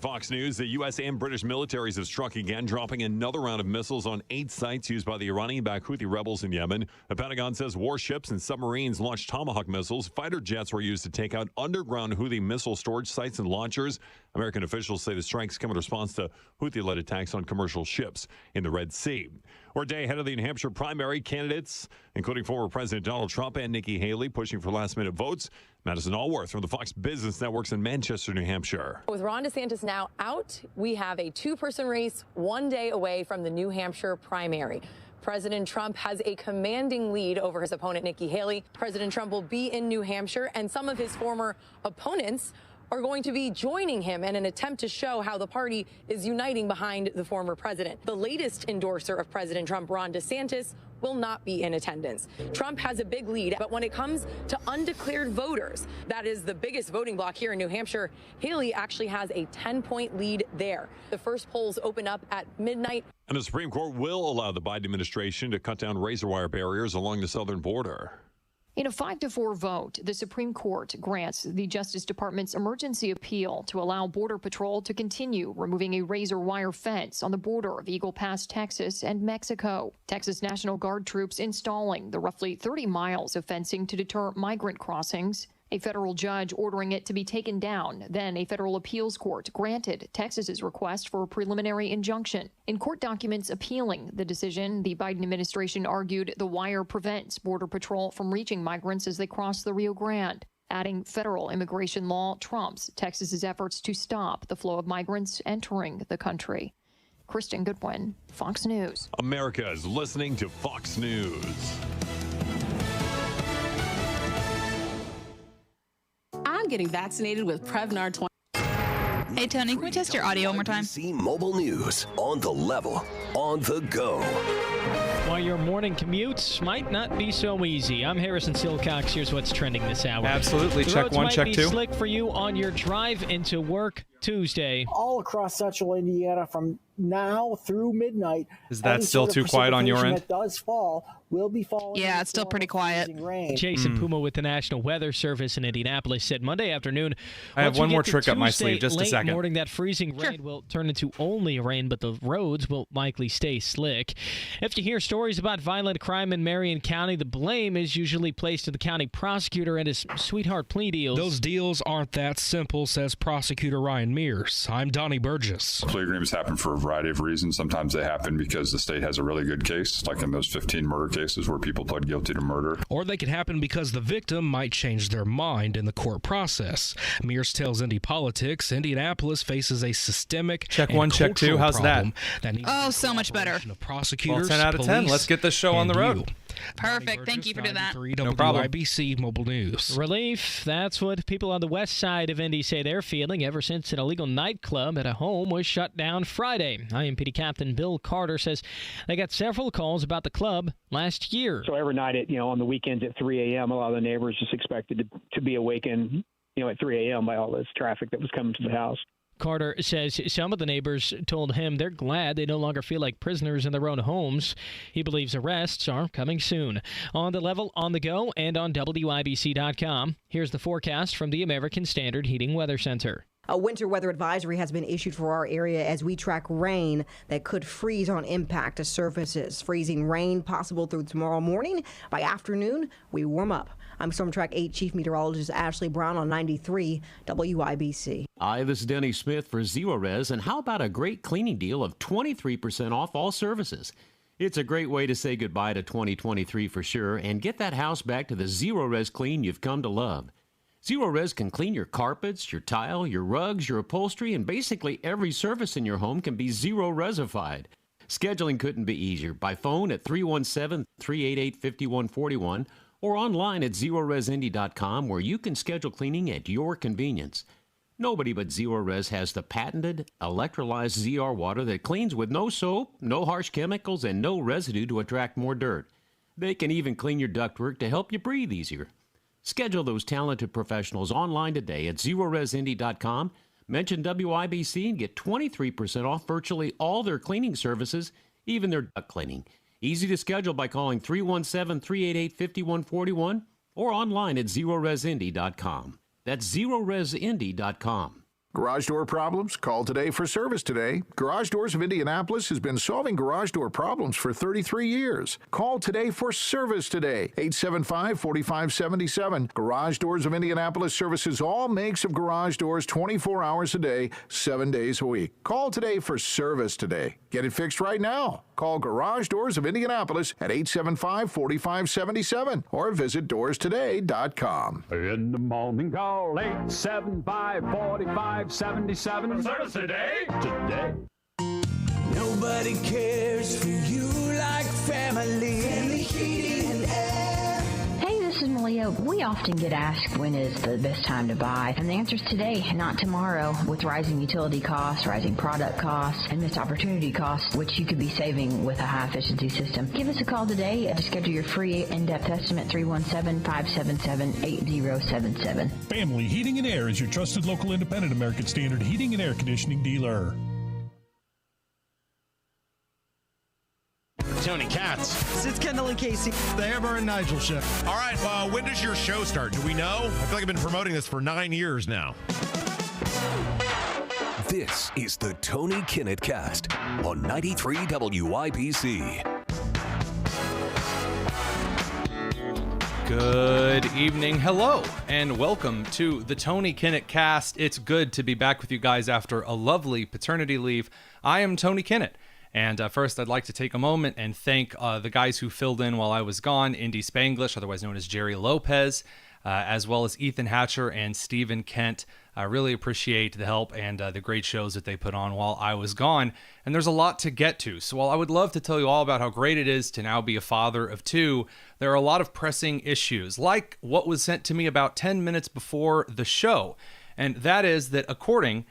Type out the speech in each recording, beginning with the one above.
Fox News, the U.S. and British militaries have struck again, dropping another round of missiles on 8 sites used by the Iranian-backed Houthi rebels in Yemen. The Pentagon says warships and submarines launched Tomahawk missiles. Fighter jets were used to take out underground Houthi missile storage sites and launchers. American officials say the strikes come in response to Houthi-led attacks on commercial ships in the Red Sea. We're a day ahead of the New Hampshire primary. Candidates, including former President Donald Trump and Nikki Haley, pushing for last-minute votes. Madison Allworth from the Fox Business Networks in Manchester, New Hampshire. With Ron DeSantis now out, we have a two-person race 1 day away from the New Hampshire primary. President Trump has a commanding lead over his opponent, Nikki Haley. President Trump will be in New Hampshire, and some of his former opponents are going to be joining him in an attempt to show how the party is uniting behind the former president. The latest endorser of President Trump, Ron DeSantis, will not be in attendance. Trump has a big lead, but when it comes to undeclared voters, that is the biggest voting bloc here in New Hampshire, Haley actually has a 10-point lead there. The first polls open up at midnight. And the Supreme Court will allow the Biden administration to cut down razor wire barriers along the southern border. In a 5-4 vote, the Supreme Court grants the Justice Department's emergency appeal to allow Border Patrol to continue removing a razor wire fence on the border of Eagle Pass, Texas and Mexico. Texas National Guard troops installing the roughly 30 miles of fencing to deter migrant crossings. A federal judge ordering it to be taken down. Then a federal appeals court granted Texas's request for a preliminary injunction. In court documents appealing the decision, the Biden administration argued the wire prevents Border Patrol from reaching migrants as they cross the Rio Grande. Adding federal immigration law trumps Texas's efforts to stop the flow of migrants entering the country. Kristen Goodwin, Fox News. America is listening to Fox News. I'm getting vaccinated with Prevnar 20. Hey, Tony, can we test your audio one more time? WIBC Mobile News, on the level, on the go. While your morning commutes might not be so easy. I'm Harrison Silcox. Here's what's trending this hour. Absolutely. Check one, check two. The roads might be slick for you on your drive into work Tuesday. All across central Indiana from now through midnight. Is that still too quiet on your end? That does fall will be falling. Yeah, it's still pretty quiet. Jason Puma with the National Weather Service in Indianapolis said Monday afternoon. I have one more trick up my sleeve. Just a second. Morning, that freezing rain will turn into only rain, but the roads will likely stay slick. If you hear stories about violent crime in Marion County, the blame is usually placed to the county prosecutor and his sweetheart plea deals. Those deals aren't that simple, says Prosecutor Ryan Mears. I'm Donnie Burgess. Plea agreements happen for a variety of reasons. Sometimes they happen because the state has a really good case, like in those 15 murder cases where people pled guilty to murder. Or they could happen because the victim might change their mind in the court process. Mears tells Indy Politics Indianapolis faces a systemic check one, check two. How's that? Oh, so much better. Prosecutors, 10 out of 10. Let's get this show on the road. Perfect. Thank you for doing that. No problem. WIBC Mobile News. Relief. That's what people on the west side of Indy say they're feeling ever since an illegal nightclub at a home was shut down Friday. IMPD Captain Bill Carter says they got several calls about the club last year. So every night on the weekends at 3 a.m., a lot of the neighbors just expected to be awakened, at 3 a.m. by all this traffic that was coming to the house. Carter says some of the neighbors told him they're glad they no longer feel like prisoners in their own homes. He believes arrests are coming soon. On the level, on the go, and on WIBC.com, here's the forecast from the American Standard Heating Weather Center. A winter weather advisory has been issued for our area as we track rain that could freeze on impact to surfaces. Freezing rain possible through tomorrow morning. By afternoon, we warm up. I'm Storm Track 8 Chief Meteorologist Ashley Brown on 93 WIBC. Hi, this is Denny Smith for Zero Res, and how about a great cleaning deal of 23% off all services? It's a great way to say goodbye to 2023 for sure and get that house back to the Zero Res clean you've come to love. Zero Res can clean your carpets, your tile, your rugs, your upholstery, and basically every surface in your home can be Zero Resified. Scheduling couldn't be easier. By phone at 317-388-5141 or online at ZeroResIndy.com, where you can schedule cleaning at your convenience. Nobody but Zero Res has the patented electrolyzed ZR water that cleans with no soap, no harsh chemicals, and no residue to attract more dirt. They can even clean your ductwork to help you breathe easier. Schedule those talented professionals online today at ZeroResIndy.com. Mention WIBC and get 23% off virtually all their cleaning services, even their duct cleaning. Easy to schedule by calling 317-388-5141 or online at ZeroResIndy.com. That's ZeroResIndy.com. Garage door problems? Call today for service today. Garage Doors of Indianapolis has been solving garage door problems for 33 years. Call today for service today. 875-4577. Garage Doors of Indianapolis services all makes of garage doors 24 hours a day, 7 days a week. Call today for service today. Get it fixed right now. Call Garage Doors of Indianapolis at 875-4577 or visit doorstoday.com. In the morning, call 875-4577. Service today. Nobody cares for you like family. Family Heating and Air. Hey, this is Malia. We often get asked when is the best time to buy, and the answer is today, not tomorrow. With rising utility costs, rising product costs, and missed opportunity costs, which you could be saving with a high-efficiency system. Give us a call today to schedule your free in-depth estimate, 317-577-8077. Family Heating and Air is your trusted local independent American Standard heating and air conditioning dealer. Tony Katz. It's Kendall and Casey, the Amber and Nigel show. All right, when does your show start? Do we know? I feel like I've been promoting this for 9 years now. This is the Tony Kinnett Cast on 93 WIBC. Good evening, hello, and welcome to the Tony Kinnett Cast. It's good to be back with you guys after a lovely paternity leave. I am Tony Kinnett. And first, I'd like to take a moment and thank the guys who filled in while I was gone, Indy Spanglish, otherwise known as Jerry Lopez, as well as Ethan Hatcher and Stephen Kent. I really appreciate the help and the great shows that they put on while I was gone. And there's a lot to get to. So while I would love to tell you all about how great it is to now be a father of two, there are a lot of pressing issues, like what was sent to me about 10 minutes before the show. And that is that according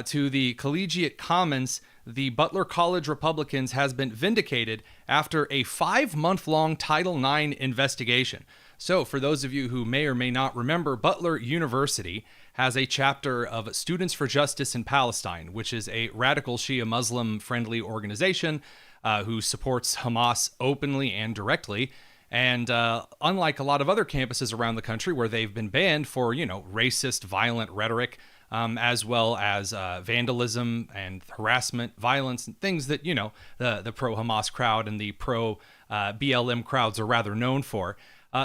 to the Collegiate Commons, the Butler College Republicans has been vindicated after a 5-month-long Title IX investigation. So for those of you who may or may not remember, Butler University has a chapter of Students for Justice in Palestine, which is a radical Shia Muslim-friendly organization who supports Hamas openly and directly. And unlike a lot of other campuses around the country where they've been banned for, racist, violent rhetoric, as well as vandalism and harassment, violence, and things that, the pro-Hamas crowd and the pro-BLM crowds are rather known for.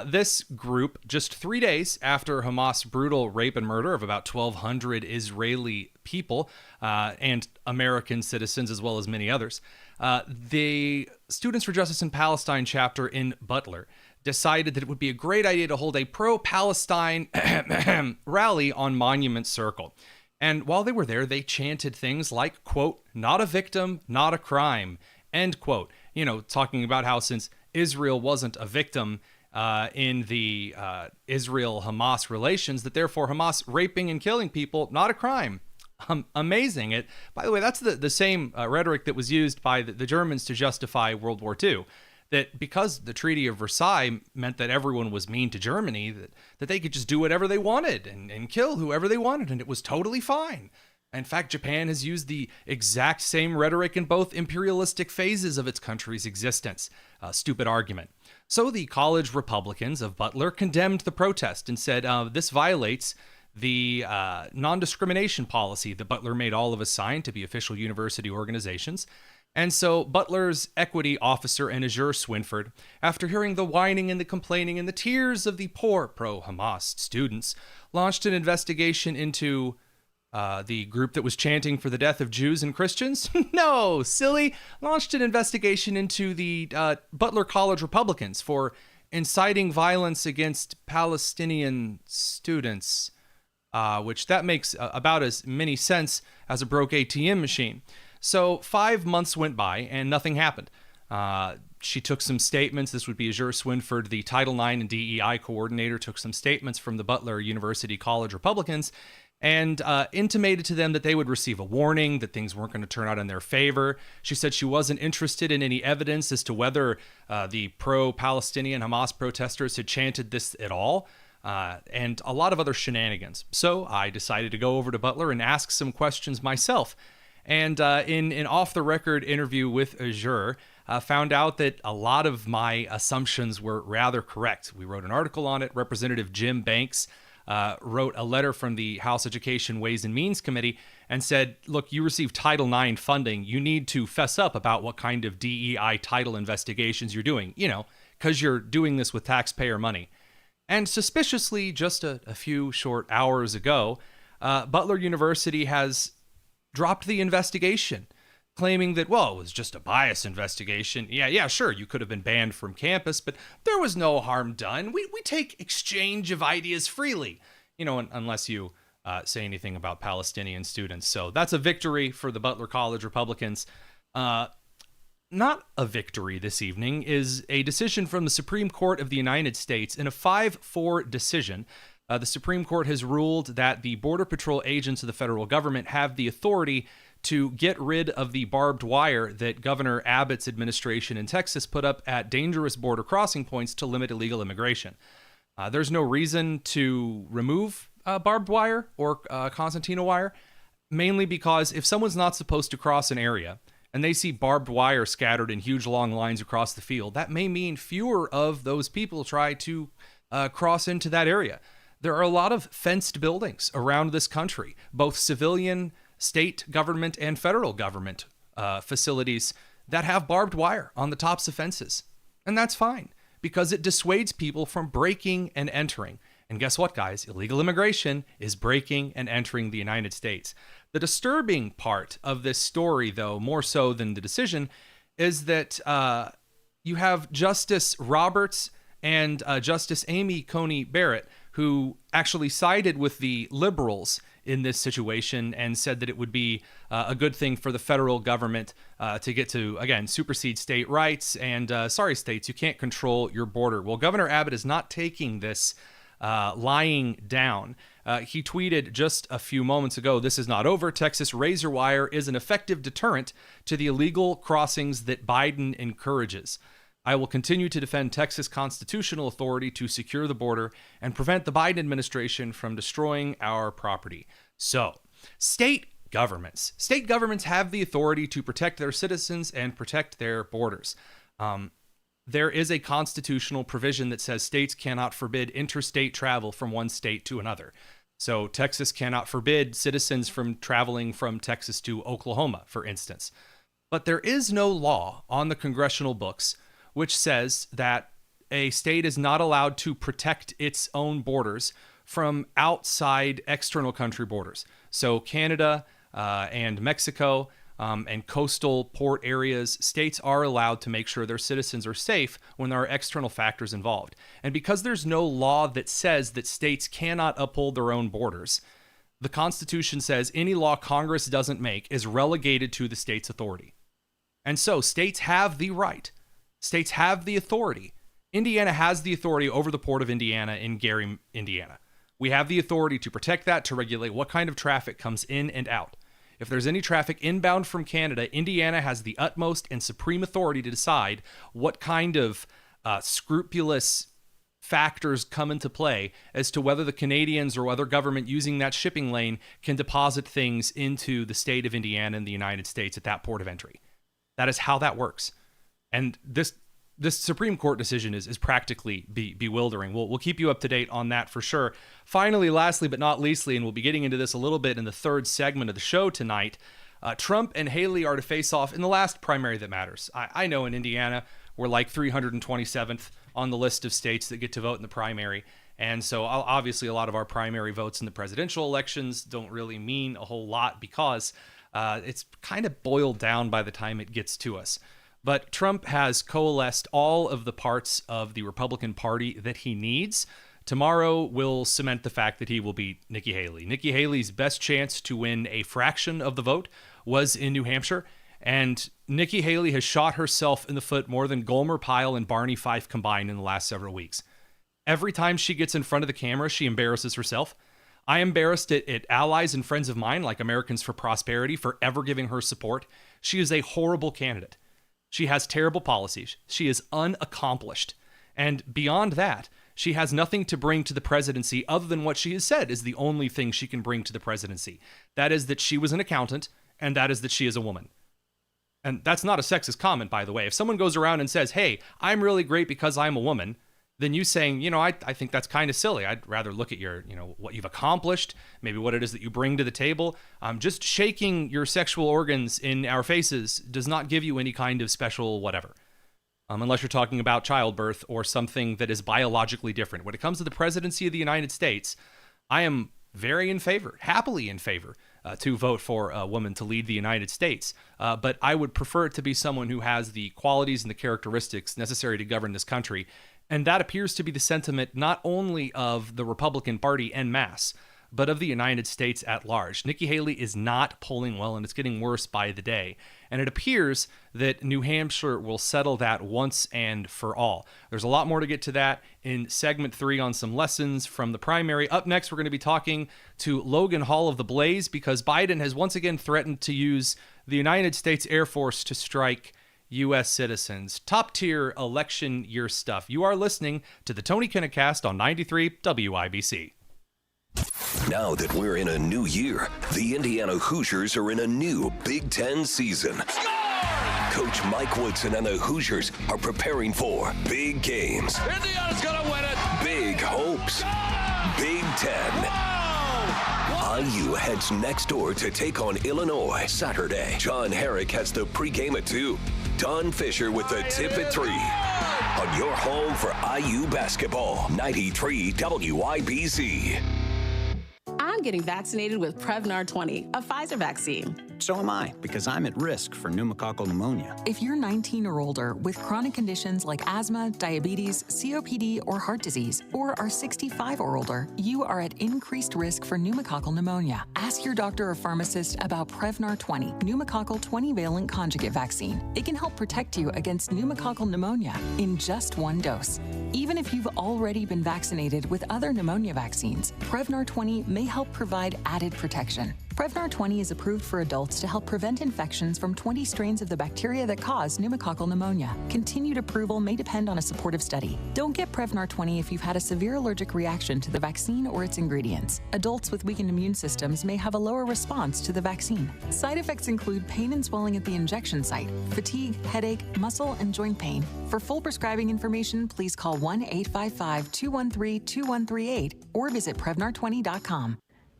This group, just 3 days after Hamas' brutal rape and murder of about 1,200 Israeli people and American citizens, as well as many others, the Students for Justice in Palestine chapter in Butler decided that it would be a great idea to hold a pro-Palestine rally on Monument Circle. And while they were there, they chanted things like, quote, "not a victim, not a crime," end quote. Talking about how since Israel wasn't a victim in the Israel-Hamas relations, that therefore Hamas raping and killing people, not a crime. Amazing. By the way, that's the same rhetoric that was used by the Germans to justify World War II. That because the Treaty of Versailles meant that everyone was mean to Germany, that they could just do whatever they wanted and kill whoever they wanted, and it was totally fine. In fact, Japan has used the exact same rhetoric in both imperialistic phases of its country's existence. Stupid argument. So the college Republicans of Butler condemned the protest and said this violates the non-discrimination policy that Butler made all of us sign to be official university organizations. And so Butler's equity officer and Azure Swinford, after hearing the whining and the complaining and the tears of the poor pro-Hamas students, launched an investigation into the group that was chanting for the death of Jews and Christians. No, silly. Launched an investigation into the Butler College Republicans for inciting violence against Palestinian students, which that makes about as many sense as a broke ATM machine. So 5 months went by and nothing happened. She took some statements. This would be Azure Swinford, the Title IX and DEI coordinator, took some statements from the Butler University College Republicans and intimated to them that they would receive a warning, that things weren't going to turn out in their favor. She said she wasn't interested in any evidence as to whether the pro-Palestinian Hamas protesters had chanted this at all, and a lot of other shenanigans. So I decided to go over to Butler and ask some questions myself. And in an off-the-record interview with Azure, found out that a lot of my assumptions were rather correct. We wrote an article on it. Representative Jim Banks wrote a letter from the House Education Ways and Means Committee and said, look, you received Title IX funding. You need to fess up about what kind of DEI title investigations you're doing, because you're doing this with taxpayer money. And suspiciously, just a few short hours ago, Butler University has dropped the investigation, claiming that, well, it was just a bias investigation. Yeah, sure, you could have been banned from campus, but there was no harm done. We take exchange of ideas freely, unless you say anything about Palestinian students. So that's a victory for the Butler College Republicans. Not a victory this evening is a decision from the Supreme Court of the United States. In a 5-4 decision, the Supreme Court has ruled that the Border Patrol agents of the federal government have the authority to get rid of the barbed wire that Governor Abbott's administration in Texas put up at dangerous border crossing points to limit illegal immigration. There's no reason to remove barbed wire or concertina wire, mainly because if someone's not supposed to cross an area and they see barbed wire scattered in huge long lines across the field, that may mean fewer of those people try to cross into that area. There are a lot of fenced buildings around this country, both civilian, state government, and federal government facilities that have barbed wire on the tops of fences. And that's fine, because it dissuades people from breaking and entering. And guess what, guys? Illegal immigration is breaking and entering the United States. The disturbing part of this story, though, more so than the decision, is that you have Justice Roberts and Justice Amy Coney Barrett, who actually sided with the liberals in this situation and said that it would be a good thing for the federal government to get to, again, supersede state rights. And sorry, states, you can't control your border. Well, Governor Abbott is not taking this lying down. He tweeted just a few moments ago, "This is not over. Texas razor wire is an effective deterrent to the illegal crossings that Biden encourages. I will continue to defend Texas' constitutional authority to secure the border and prevent the Biden administration from destroying our property." So, state governments have the authority to protect their citizens and protect their borders. There is a constitutional provision that says states cannot forbid interstate travel from one state to another. So Texas cannot forbid citizens from traveling from Texas to Oklahoma, for instance. But there is no law on the congressional books which says that a state is not allowed to protect its own borders from outside external country borders. So Canada and Mexico and coastal port areas, states are allowed to make sure their citizens are safe when there are external factors involved. And because there's no law that says that states cannot uphold their own borders, the Constitution says any law Congress doesn't make is relegated to the state's authority. And so states have the right. States have the authority. Indiana has the authority over the Port of Indiana in Gary, Indiana. We have the authority to protect that, to regulate what kind of traffic comes in and out. If there's any traffic inbound from Canada, Indiana has the utmost and supreme authority to decide what kind of scrupulous factors come into play as to whether the Canadians or other government using that shipping lane can deposit things into the state of Indiana and the United States at that port of entry. That is how that works. And this Supreme Court decision is practically bewildering. We'll keep you up to date on that for sure. Finally, lastly but not leastly, and we'll be getting into this a little bit in the third segment of the show tonight, Trump and Haley are to face off in the last primary that matters. I know in Indiana, we're like 327th on the list of states that get to vote in the primary. And so obviously a lot of our primary votes in the presidential elections don't really mean a whole lot because it's kind of boiled down by the time it gets to us. But Trump has coalesced all of the parts of the Republican Party that he needs. Tomorrow will cement the fact that he will beat Nikki Haley. Nikki Haley's best chance to win a fraction of the vote was in New Hampshire. And Nikki Haley has shot herself in the foot more than Gomer Pyle and Barney Fife combined in the last several weeks. Every time she gets in front of the camera, she embarrasses herself. I embarrassed at allies and friends of mine like Americans for Prosperity for ever giving her support. She is a horrible candidate. She has terrible policies. She is unaccomplished. And beyond that, she has nothing to bring to the presidency other than what she has said is the only thing she can bring to the presidency. That is that she was an accountant, and that is that she is a woman. And that's not a sexist comment, by the way. If someone goes around and says, hey, I'm really great because I'm a woman, than you saying, I think that's kind of silly. I'd rather look at your, what you've accomplished, maybe what it is that you bring to the table. Just shaking your sexual organs in our faces does not give you any kind of special whatever. Unless you're talking about childbirth or something that is biologically different. When it comes to the presidency of the United States, I am very in favor, happily in favor, to vote for a woman to lead the United States. But I would prefer it to be someone who has the qualities and the characteristics necessary to govern this country. And that appears to be the sentiment not only of the Republican Party en masse, but of the United States at large. Nikki Haley is not polling well, and it's getting worse by the day. And it appears that New Hampshire will settle that once and for all. There's a lot more to get to that in segment 3 on some lessons from the primary. Up next, we're going to be talking to Logan Hall of the Blaze because Biden has once again threatened to use the United States Air Force to strike U.S. citizens. Top tier election year stuff. You are listening to the Tony Kinnett Cast on 93 WIBC. Now that we're in a new year, the Indiana Hoosiers are in a new Big Ten season. Coach Mike Woodson and the Hoosiers are preparing for big games. Indiana's gonna win it. Big hopes. Big Ten. IU heads next door to take on Illinois Saturday. John Herrick has the pregame at 2. Don Fisher with the tip at 3. On your home for IU basketball, 93 WIBC. I'm getting vaccinated with Prevnar 20, a Pfizer vaccine. So am I, because I'm at risk for pneumococcal pneumonia. If you're 19 or older with chronic conditions like asthma, diabetes, COPD, or heart disease, or are 65 or older, you are at increased risk for pneumococcal pneumonia. Ask your doctor or pharmacist about Prevnar 20, pneumococcal 20-valent conjugate vaccine. It can help protect you against pneumococcal pneumonia in just 1 dose. Even if you've already been vaccinated with other pneumonia vaccines, Prevnar 20 may help provide added protection. Prevnar 20 is approved for adults to help prevent infections from 20 strains of the bacteria that cause pneumococcal pneumonia. Continued approval may depend on a supportive study. Don't get Prevnar 20 if you've had a severe allergic reaction to the vaccine or its ingredients. Adults with weakened immune systems may have a lower response to the vaccine. Side effects include pain and swelling at the injection site, fatigue, headache, muscle, and joint pain. For full prescribing information, please call 1-855-213-2138 or visit Prevnar20.com.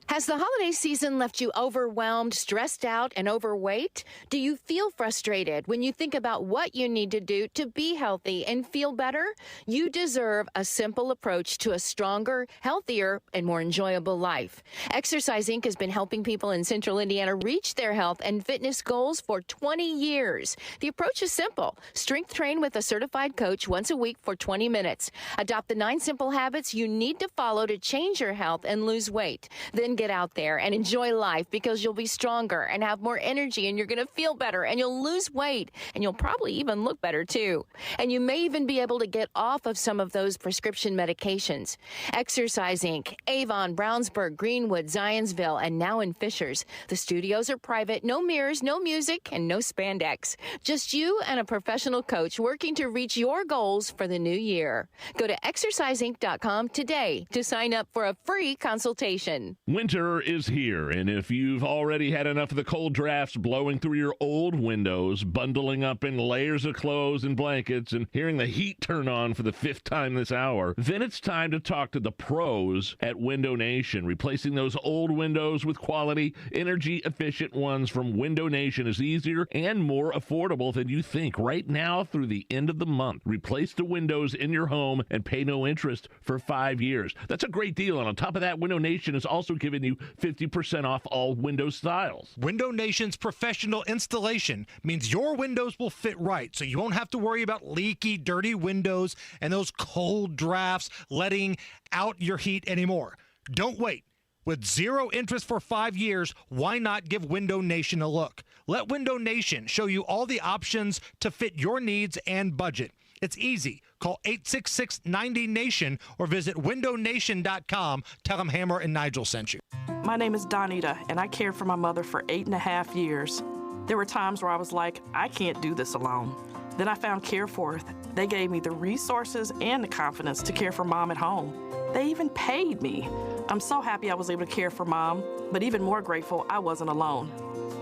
Has the holiday season left you overwhelmed, stressed out, and overweight? Do you feel frustrated when you think about what you need to do to be healthy and feel better? You deserve a simple approach to a stronger, healthier, and more enjoyable life. Exercise Inc. has been helping people in Central Indiana reach their health and fitness goals for 20 years. The approach is simple. Strength train with a certified coach once a week for 20 minutes. Adopt the 9 simple habits you need to follow to change your health and lose weight. Then get out there and enjoy life because you'll be stronger and have more energy and you're going to feel better and you'll lose weight and you'll probably even look better too. And you may even be able to get off of some of those prescription medications. Exercise Inc., Avon, Brownsburg, Greenwood, Zionsville, and now in Fishers. The studios are private, no mirrors, no music, and no spandex. Just you and a professional coach working to reach your goals for the new year. Go to exerciseinc.com today to sign up for a free consultation. Winter is here, and if you've already had enough of the cold drafts blowing through your old windows, bundling up in layers of clothes and blankets, and hearing the heat turn on for the 5th time this hour, then it's time to talk to the pros at Window Nation. Replacing those old windows with quality, energy-efficient ones from Window Nation is easier and more affordable than you think. Right now through the end of the month, replace the windows in your home and pay no interest for 5 years. That's a great deal, and on top of that, Window Nation is also giving you 50% off all window styles. Window Nation's professional installation means your windows will fit right, so you won't have to worry about leaky, dirty windows and those cold drafts letting out your heat anymore. Don't wait. With 0 interest for 5 years, why not give Window Nation a look? Let Window Nation show you all the options to fit your needs and budget. It's easy. Call 866-90-NATION or visit windownation.com. Tell them Hammer and Nigel sent you. My name is Donita, and I cared for my mother for 8.5 years. There were times where I was like, I can't do this alone. Then I found CareForth. They gave me the resources and the confidence to care for Mom at home. They even paid me. I'm so happy I was able to care for Mom, but even more grateful I wasn't alone.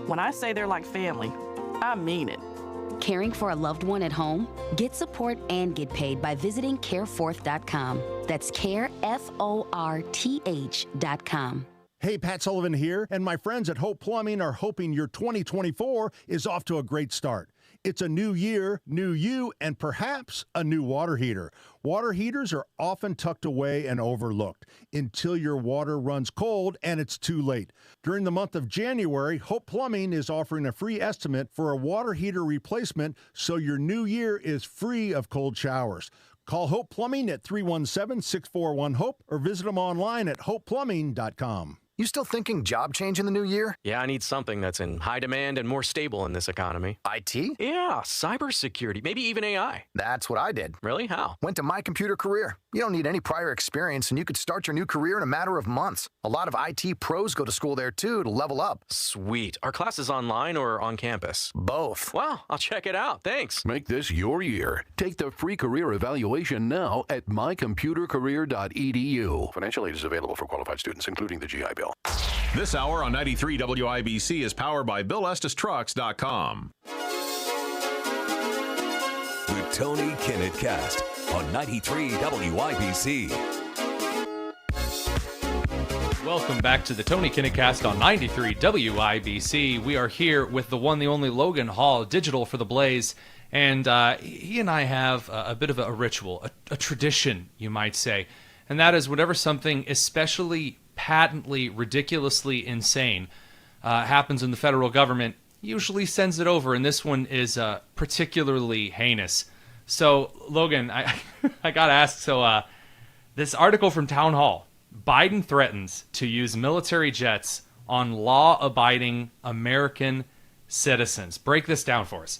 When I say they're like family, I mean it. Caring for a loved one at home? Get support and get paid by visiting careforth.com. That's careforth.com. Hey, Pat Sullivan here, and my friends at Hope Plumbing are hoping your 2024 is off to a great start. It's a new year, new you, and perhaps a new water heater. Water heaters are often tucked away and overlooked until your water runs cold and it's too late. During the month of January, Hope Plumbing is offering a free estimate for a water heater replacement so your new year is free of cold showers. Call Hope Plumbing at 317-641-HOPE or visit them online at hopeplumbing.com. You still thinking job change in the new year? Yeah, I need something that's in high demand and more stable in this economy. IT? Yeah, cybersecurity, maybe even AI. That's what I did. Really? How? Went to My Computer Career. You don't need any prior experience, and you could start your new career in a matter of months. A lot of IT pros go to school there, too, to level up. Sweet. Are classes online or on campus? Both. Wow, I'll check it out. Thanks. Make this your year. Take the free career evaluation now at mycomputercareer.edu. Financial aid is available for qualified students, including the GI Bill. This hour on 93 WIBC is powered by BillEstisTrucks.com. The Tony Kinnett Cast on 93 WIBC. Welcome back to the Tony Kinnett Cast on 93 WIBC. We are here with the one, the only Logan Hall, digital for the Blaze. And he and I have a bit of a ritual, a tradition, you might say. And that is whenever something especially patently, ridiculously insane happens in the federal government, usually sends it over, and this one is particularly heinous. So, Logan, I gotta ask, so this article from Town Hall, Biden threatens to use military jets on law-abiding American citizens. Break this down for us.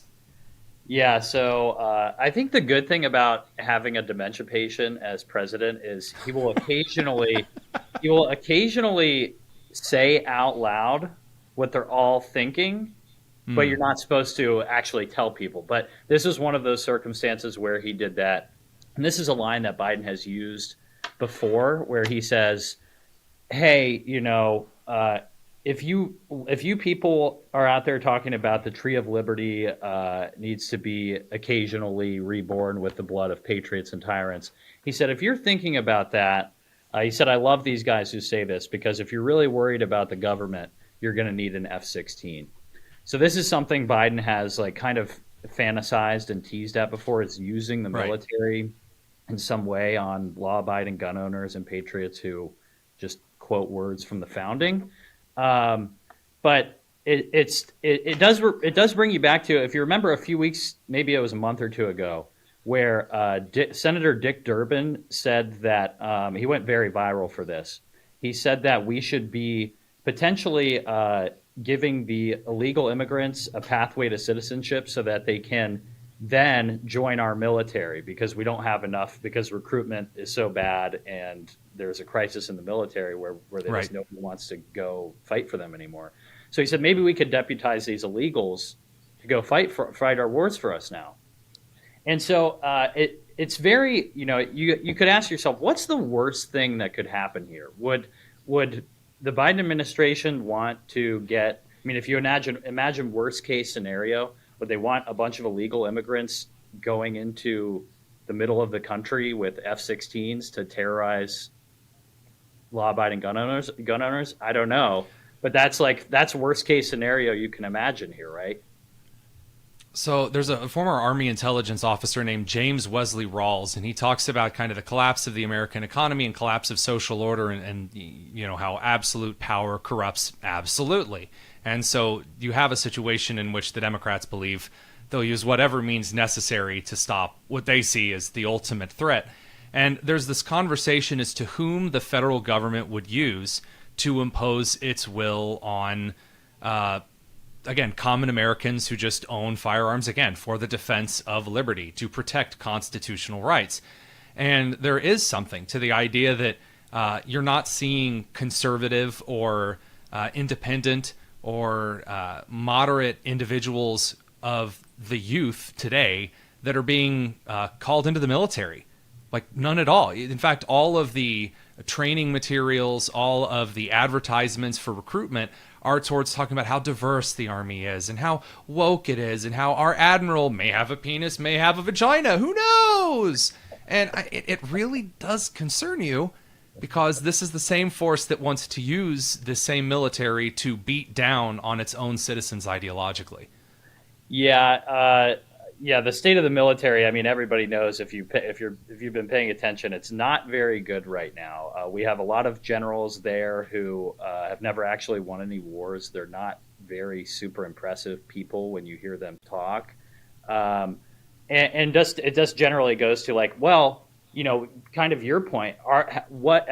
Yeah, so I think the good thing about having a dementia patient as president is he will occasionally say out loud what they're all thinking, but you're not supposed to actually tell people. But this is one of those circumstances where he did that. And this is a line that Biden has used before where he says, hey, if you people are out there talking about the Tree of Liberty needs to be occasionally reborn with the blood of patriots and tyrants, he said, if you're thinking about that, he said, I love these guys who say this because if you're really worried about the government, you're going to need an F-16. So this is something Biden has kind of fantasized and teased at before. It's using the military in some way on law-abiding gun owners and patriots who just quote words from the founding. But it does bring you back to, if you remember a few weeks, maybe it was a month or two ago, where Senator Dick Durbin said that he went very viral for this. He said that we should be potentially giving the illegal immigrants a pathway to citizenship so that they can then join our military because we don't have enough, because recruitment is so bad and there's a crisis in the military where there's no one wants to go fight for them anymore. So he said maybe we could deputize these illegals to go fight our wars for us now. And so it's very, you could ask yourself, what's the worst thing that could happen here? Would the Biden administration want to get, if you imagine worst case scenario, would they want a bunch of illegal immigrants going into the middle of the country with F-16s to terrorize law-abiding gun owners? I don't know. But that's worst case scenario you can imagine here, right? So there's a former Army intelligence officer named James Wesley Rawls, and he talks about kind of the collapse of the American economy and collapse of social order and how absolute power corrupts absolutely. And so you have a situation in which the Democrats believe they'll use whatever means necessary to stop what they see as the ultimate threat. And there's this conversation as to whom the federal government would use to impose its will on again, common Americans who just own firearms, again, for the defense of liberty, to protect constitutional rights. And there is something to the idea that you're not seeing conservative or independent or moderate individuals of the youth today that are being called into the military. Like, none at all. In fact, all of the training materials, all of the advertisements for recruitment are towards talking about how diverse the Army is and how woke it is and how our admiral may have a penis, may have a vagina. Who knows? And it really does concern you, because this is the same force that wants to use the same military to beat down on its own citizens ideologically. Yeah, the state of the military. I mean, everybody knows if you've been paying attention, it's not very good right now. We have a lot of generals there who have never actually won any wars. They're not very super impressive people when you hear them talk, and it just generally goes to like, well, you know, kind of your point. At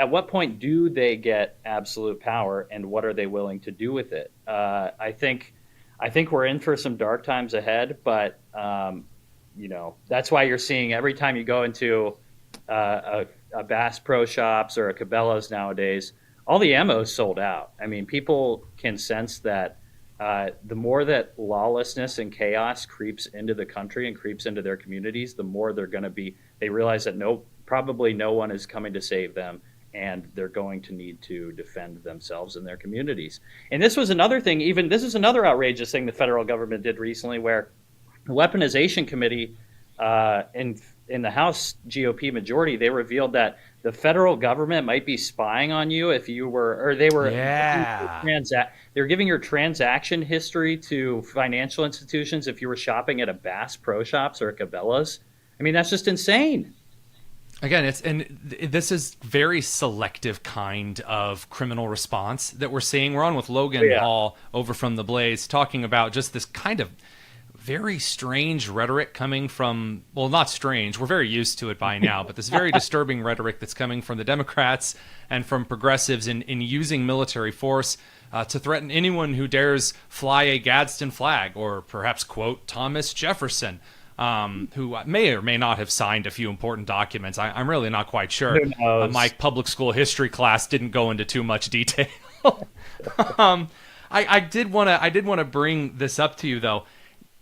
what point do they get absolute power, and what are they willing to do with it? I think we're in for some dark times ahead, but you know, that's why you're seeing every time you go into a Bass Pro Shops or a Cabela's nowadays, all the ammo's sold out. I mean, people can sense that the more that lawlessness and chaos creeps into the country and creeps into their communities, the more they realize that probably no one is coming to save them, and they're going to need to defend themselves and their communities. And this was another thing, this is another outrageous thing the federal government did recently, where the Weaponization Committee in the House GOP majority, they revealed that the federal government might be spying on you if you were, or they were, they're giving your transaction history to financial institutions if you were shopping at a Bass Pro Shops or a Cabela's. I mean, that's just insane. Again, this is very selective kind of criminal response that we're seeing. We're on with Logan Hall over from The Blaze, talking about just this kind of very strange rhetoric coming from, well, not strange, we're very used to it by now, but this very disturbing rhetoric that's coming from the Democrats and from progressives in using military force to threaten anyone who dares fly a Gadsden flag, or perhaps quote Thomas Jefferson, who may or may not have signed a few important documents. I'm really not quite sure. My public school history class didn't go into too much detail. I did want to bring this up to you, though.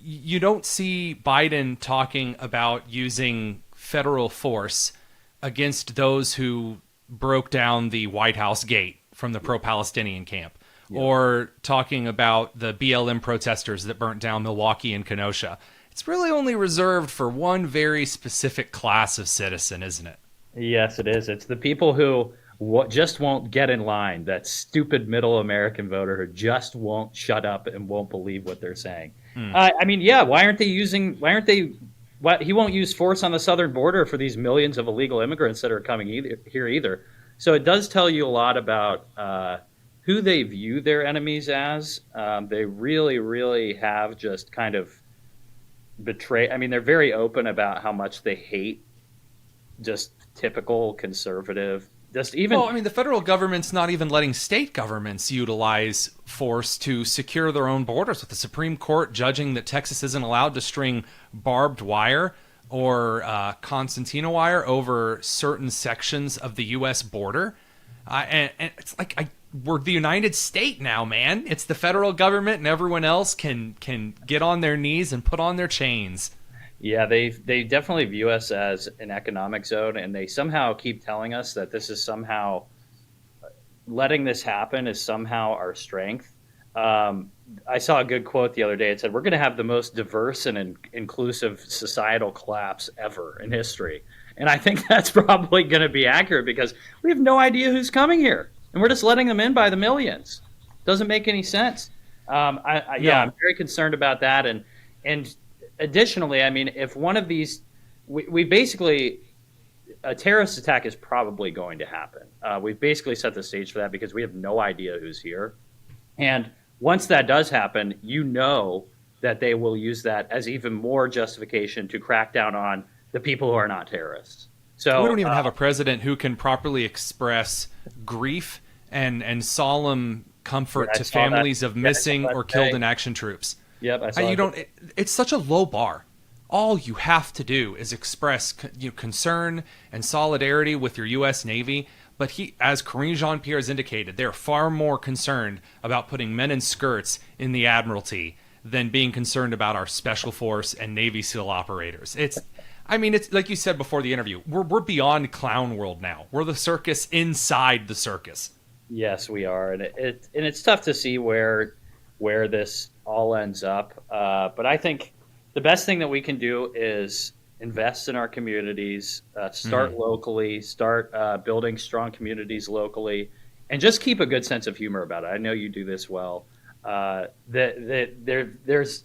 You don't see Biden talking about using federal force against those who broke down the White House gate from the pro-Palestinian camp, or talking about the BLM protesters that burnt down Milwaukee and Kenosha. It's really only reserved for one very specific class of citizen, isn't it? Yes, it is. It's the people who just won't get in line, that stupid middle American voter who just won't shut up and won't believe what they're saying. I mean, why aren't they he won't use force on the southern border for these millions of illegal immigrants that are coming here either. So it does tell you a lot about who they view their enemies as. They really, really have just kind of betrayed. I mean, they're very open about how much they hate just typical conservative. Well, I mean, the federal government's not even letting state governments utilize force to secure their own borders, with the Supreme Court judging that Texas isn't allowed to string barbed wire or concertina wire over certain sections of the U.S. border. And it's like we're the United States now, man. It's the federal government, and everyone else can get on their knees and put on their chains. Yeah, they definitely view us as an economic zone, and they somehow keep telling us that this is somehow, letting this happen is somehow our strength. I saw a good quote the other day. It said, we're going to have the most diverse and inclusive societal collapse ever in history. And I think that's probably going to be accurate, because we have no idea who's coming here, and we're just letting them in by the millions. Doesn't make any sense. I'm very concerned about that. And additionally, I mean, if one of these, we basically, a terrorist attack is probably going to happen. We've basically set the stage for that, because we have no idea who's here. And once that does happen, you know that they will use that as even more justification to crack down on the people who are not terrorists. So we don't even have a president who can properly express grief and solemn comfort to families of missing or killed in action troops. Yep, I saw it's such a low bar. All you have to do is express concern and solidarity with your U.S. Navy. But as Karine Jean-Pierre has indicated, they're far more concerned about putting men in skirts in the Admiralty than being concerned about our Special Force and Navy SEAL operators. It's like you said before the interview, we're beyond clown world now. We're the circus inside the circus. Yes, we are, and it's tough to see where this all ends up. But I think the best thing that we can do is invest in our communities, start locally, start building strong communities locally, and just keep a good sense of humor about it. I know you do this well. There's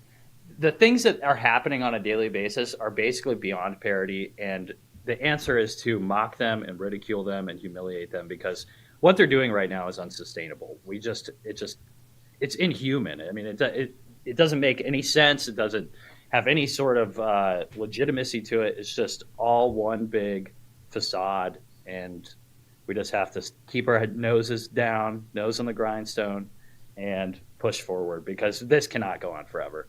the things that are happening on a daily basis are basically beyond parody, and the answer is to mock them and ridicule them and humiliate them, because what they're doing right now is unsustainable. It's inhuman. I mean, it doesn't make any sense. It doesn't have any sort of legitimacy to it. It's just all one big facade, and we just have to keep our noses down, nose on the grindstone, and push forward, because this cannot go on forever.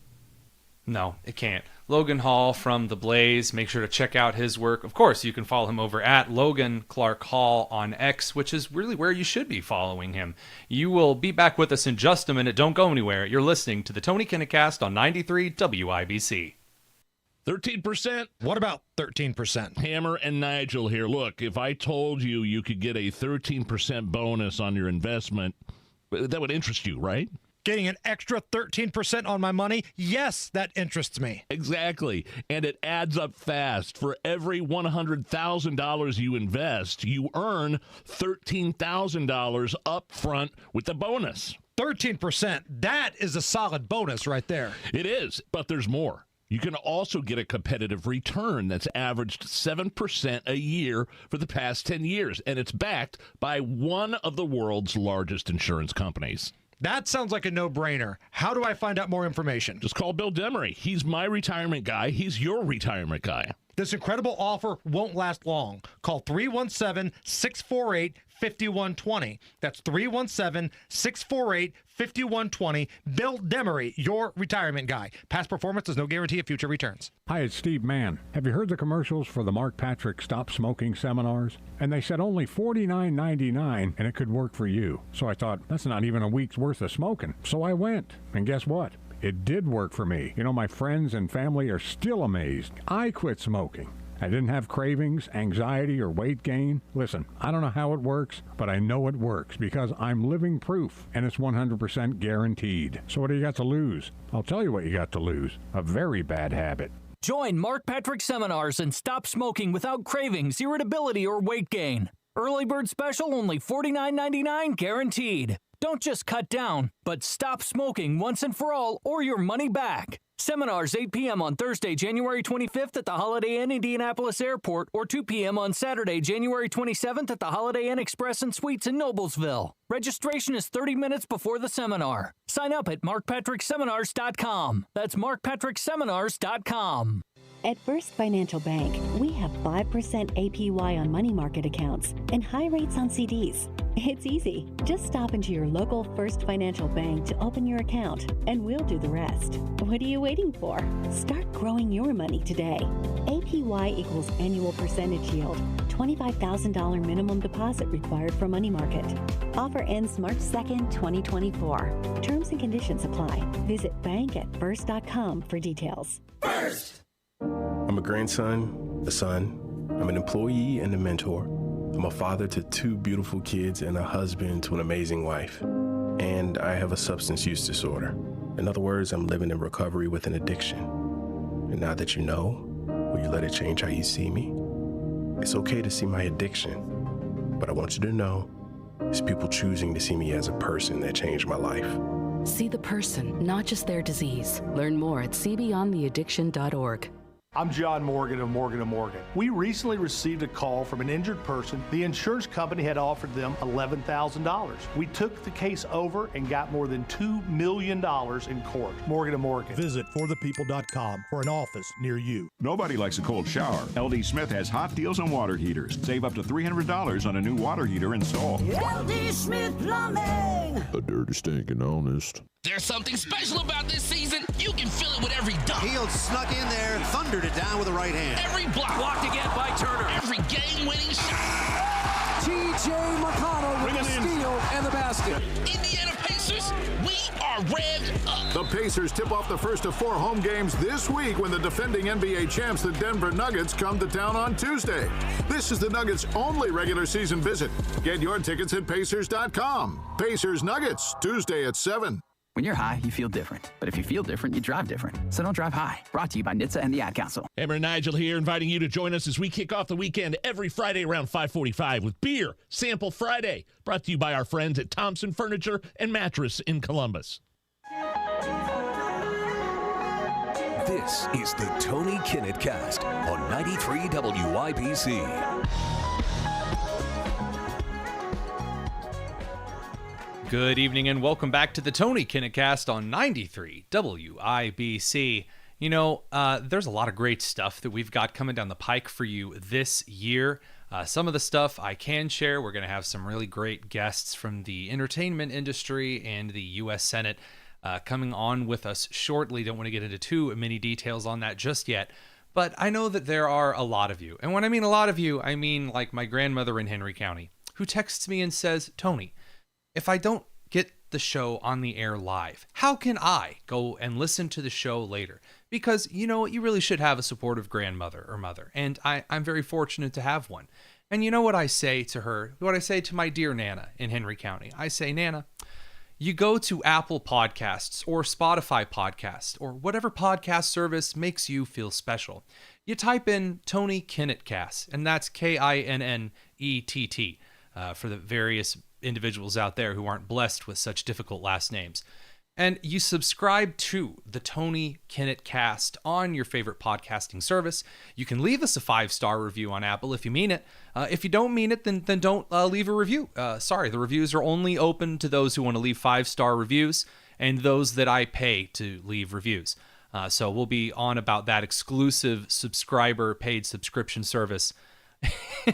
No, it can't. Logan Hall from The Blaze. Make sure to check out his work. Of course, you can follow him over at Logan Clark Hall on X, which is really where you should be following him. You will be back with us in just a minute. Don't go anywhere. You're listening to the Tony Kinnett Cast on 93 WIBC. 13%. What about 13%? Hammer and Nigel here. Look, if I told you you could get a 13% bonus on your investment, that would interest you, right? Getting an extra 13% on my money? Yes, that interests me. Exactly. And it adds up fast. For every $100,000 you invest, you earn $13,000 up front with the bonus. 13%. That is a solid bonus right there. It is, but there's more. You can also get a competitive return that's averaged 7% a year for the past 10 years, and it's backed by one of the world's largest insurance companies. That sounds like a no-brainer. How do I find out more information? Just call Bill Demery. He's my retirement guy. He's your retirement guy. This incredible offer won't last long. Call 317-648-5120. That's 317-648-5120. Bill Demery, your retirement guy. Past performance is no guarantee of future returns. Hi, it's Steve Mann. Have you heard the commercials for the Mark Patrick Stop Smoking seminars? And they said only $49.99 and it could work for you. So I thought, that's not even a week's worth of smoking. So I went. And guess what? It did work for me. You know, my friends and family are still amazed. I quit smoking. I didn't have cravings, anxiety, or weight gain. Listen, I don't know how it works, but I know it works because I'm living proof, and it's 100% guaranteed. So what do you got to lose? I'll tell you what you got to lose. A very bad habit. Join Mark Patrick seminars and stop smoking without cravings, irritability, or weight gain. Early bird special, only $49.99 guaranteed. Don't just cut down, but stop smoking once and for all or your money back. Seminars 8 p.m. on Thursday, January 25th at the Holiday Inn Indianapolis Airport, or 2 p.m. on Saturday, January 27th at the Holiday Inn Express and Suites in Noblesville. Registration is 30 minutes before the seminar. Sign up at markpatrickseminars.com. That's markpatrickseminars.com. At First Financial Bank, we have 5% APY on money market accounts and high rates on CDs. It's easy. Just stop into your local First Financial Bank to open your account, and we'll do the rest. What are you waiting for? Start growing your money today. APY equals annual percentage yield. $25,000 minimum deposit required for money market. Offer ends March 2nd, 2024. Terms and conditions apply. Visit bankatfirst.com for details. First! I'm a grandson, a son. I'm an employee and a mentor. I'm a father to 2 beautiful kids and a husband to an amazing wife. And I have a substance use disorder. In other words, I'm living in recovery with an addiction. And now that you know, will you let it change how you see me? It's okay to see my addiction, but I want you to know it's people choosing to see me as a person that changed my life. See the person, not just their disease. Learn more at cbeyondtheaddiction.org. I'm John Morgan of Morgan & Morgan. We recently received a call from an injured person. The insurance company had offered them $11,000. We took the case over and got more than $2 million in court. Morgan & Morgan. Visit forthepeople.com for an office near you. Nobody likes a cold shower. LD Smith has hot deals on water heaters. Save up to $300 on a new water heater install. LD Smith Plumbing. A dirty, stinking honest. There's something special about this season. You can feel it with every dunk. Heel snuck in there, thundered it down with the right hand. Every block. Blocked again by Turner. Every game-winning shot. T.J. McConnell with the steal and the basket. Indiana Pacers Nuggets. We are revved up. The Pacers tip off the first of 4 home games this week when the defending NBA champs, the Denver Nuggets, come to town on Tuesday. This is the Nuggets' only regular season visit. Get your tickets at Pacers.com. Pacers Nuggets, Tuesday at 7. When you're high, you feel different. But if you feel different, you drive different. So don't drive high. Brought to you by NHTSA and the Ad Council. Hammer and Nigel here, inviting you to join us as we kick off the weekend every Friday around 5:45 with Beer Sample Friday. Brought to you by our friends at Thompson Furniture and Mattress in Columbus. This is the Tony Kinnett Cast on 93 WIBC. Good evening and welcome back to the Tony Kinnett Cast on 93 WIBC. You know, there's a lot of great stuff that we've got coming down the pike for you this year. Some of the stuff I can share. We're going to have some really great guests from the entertainment industry and the U.S. Senate coming on with us shortly. Don't want to get into too many details on that just yet. But I know that there are a lot of you. And when I mean a lot of you, I mean like my grandmother in Henry County, who texts me and says, Tony, if I don't get the show on the air live, how can I go and listen to the show later? Because, you know, you really should have a supportive grandmother or mother. And I'm very fortunate to have one. And you know what I say to her, what I say to my dear Nana in Henry County? I say, Nana, you go to Apple Podcasts or Spotify Podcasts or whatever podcast service makes you feel special. You type in Tony Kinnett Cast, and that's Kinnett, for the various individuals out there who aren't blessed with such difficult last names. And you subscribe to the Tony Kinnett Cast on your favorite podcasting service. You can leave us a 5-star review on Apple if you mean it. If you don't mean it, then don't leave a review. Sorry, the reviews are only open to those who want to leave 5-star reviews and those that I pay to leave reviews. So we'll be on about that exclusive subscriber paid subscription service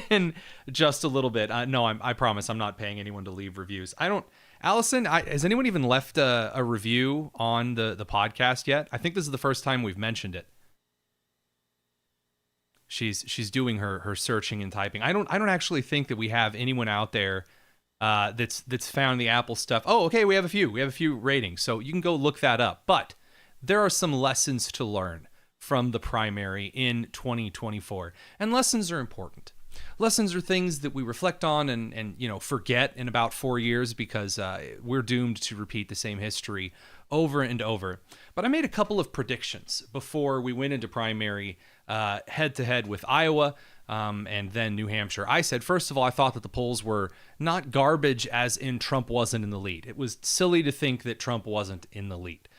in just a little bit. No, I promise I'm not paying anyone to leave reviews. Allison, has anyone even left a review on the podcast yet? I think this is the first time we've mentioned it. She's doing her searching and typing. I don't actually think that we have anyone out there that's found the Apple stuff. Oh, okay, we have a few ratings, so you can go look that up. But there are some lessons to learn from the primary in 2024. And lessons are important. Lessons are things that we reflect on and forget in about 4 years because we're doomed to repeat the same history over and over. But I made a couple of predictions before we went into primary head-to-head with Iowa and then New Hampshire. I said, first of all, I thought that the polls were not garbage as in Trump wasn't in the lead. It was silly to think that Trump wasn't in the lead.